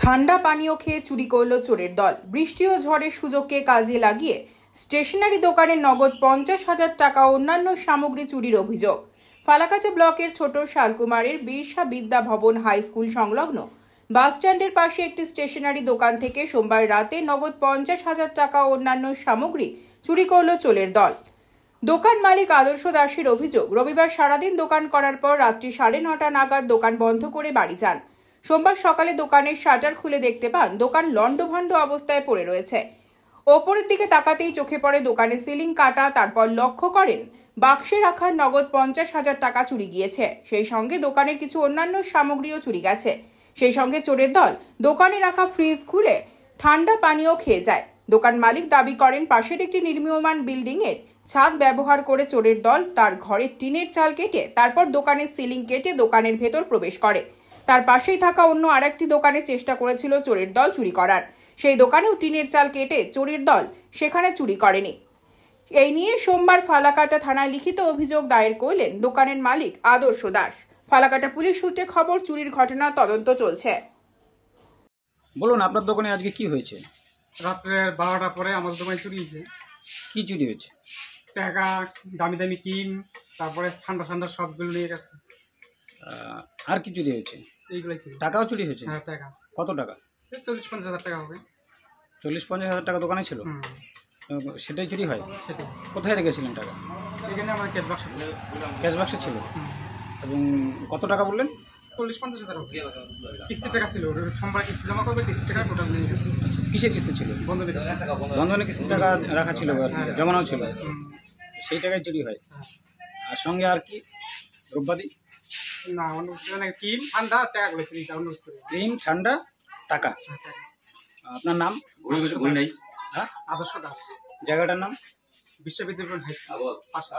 ঠান্ডা পানীয় খেয়ে চুরি করল চোরের দল। বৃষ্টি ও ঝড়ের সুযোগকে কাজে লাগিয়ে স্টেশনারি দোকানের নগদ 50,000 টাকা অন্যান্য সামগ্রী চুরির অভিযোগ। ফালাকাটা ব্লকের ছোট শালকুমারের বীরসা বিদ্যা ভবন হাই স্কুল সংলগ্ন বাস স্ট্যান্ডের পাশে একটি স্টেশনারি দোকান থেকে সোমবার রাতে নগদ 50,000 টাকা অন্যান্য সামগ্রী চুরি করল চোরের দল। দোকান মালিক আদর্শ দাসের অভিযোগ, রবিবার সারাদিন দোকান করার পর রাত্রি 9:30 নাগাদ দোকান বন্ধ করে বাড়ি যান। সোমবার সকালে দোকানের শাটার খুলে দেখতে পান দোকান লণ্ডভণ্ড অবস্থায় পড়ে রয়েছে। ওপরের দিকে তাকাতেই চোখে পড়ে দোকানের সিলিং কাটা। তারপর লক্ষ্য করেন বাক্সে রাখা নগদ 50,000 টাকা চুরি গিয়েছে। সেই সঙ্গে দোকানের কিছু অন্যান্য সামগ্রীও চুরি গেছে। সেই সঙ্গে চোরের দল দোকানে রাখা ফ্রিজ খুলে ঠান্ডা পানীয় খেয়ে যায়। দোকান মালিক দাবি করেন পাশের একটি নির্মীয়মান বিল্ডিং এর ছাদ ব্যবহার করে চোরের দল তার ঘরের টিনের চাল কেটে তারপর দোকানের সিলিং কেটে দোকানের ভেতর প্রবেশ করে। তার পাশেই থাকা অন্য আরেকটি দোকানে চেষ্টা করেছিল চোরের দল চুরি করার। সেই দোকানেও টিনের চাল কেটে চোরের দল সেখানে চুরি করেনি। এই নিয়ে সোমবার ফালাকাটা থানায় লিখিত অভিযোগ দায়ের করলেন দোকানের মালিক আদর্শ দাস। ফালাকাটা পুলিশ সূত্রে খবর, চুরির ঘটনা তদন্ত চলছে। বলুন, আপনার দোকানে আজকে কি হয়েছে? রাত্রে 12টার পরে আমাদের দোকানে চুরি হয়েছে। কি চুরি হয়েছে? টাকা, দামি দামি ক্রিম, তারপরে ঠান্ডা ঠান্ডা সবগুলো নিয়ে গেছে। আর কি চুরি হয়েছে? এইগুলোই চুরি। টাকাও চুরি হয়েছে? হ্যাঁ, টাকা। কত টাকা? 40-50 হাজার টাকা হবে। 40-50 হাজার টাকা দোকানে ছিল? সেটাই চুরি হয়? সেটাই। কোথায় রেখেছিলেন টাকা? এখানে আমার ক্যাশ বাক্স। ক্যাশ বাক্সে ছিল? এবং কত টাকা বললেন? 40-50 হাজার হবে। কিস্তির টাকা ছিল, সোমবার কিস্তি জমা করবে, কিস্তির টাকা টোটাল নিয়ে গেছে। কিসের কিস্তি ছিল? বন্ধনে কিস্তির টাকা রাখা ছিল, জমানো ছিল, সেই টাকায় চুরি হয়। আর সঙ্গে আর কি দ্রব্যাদি? না, অন্য ক্রিম, ঠান্ডা, টাকাগুলো চুরি। ক্রিম, ঠান্ডা, টাকা। আপনার নাম? হ্যাঁ, আদর্শ দাস। জায়গাটার নাম? বিশ্ববিদ্যালয় হাই স্কুল পাশে।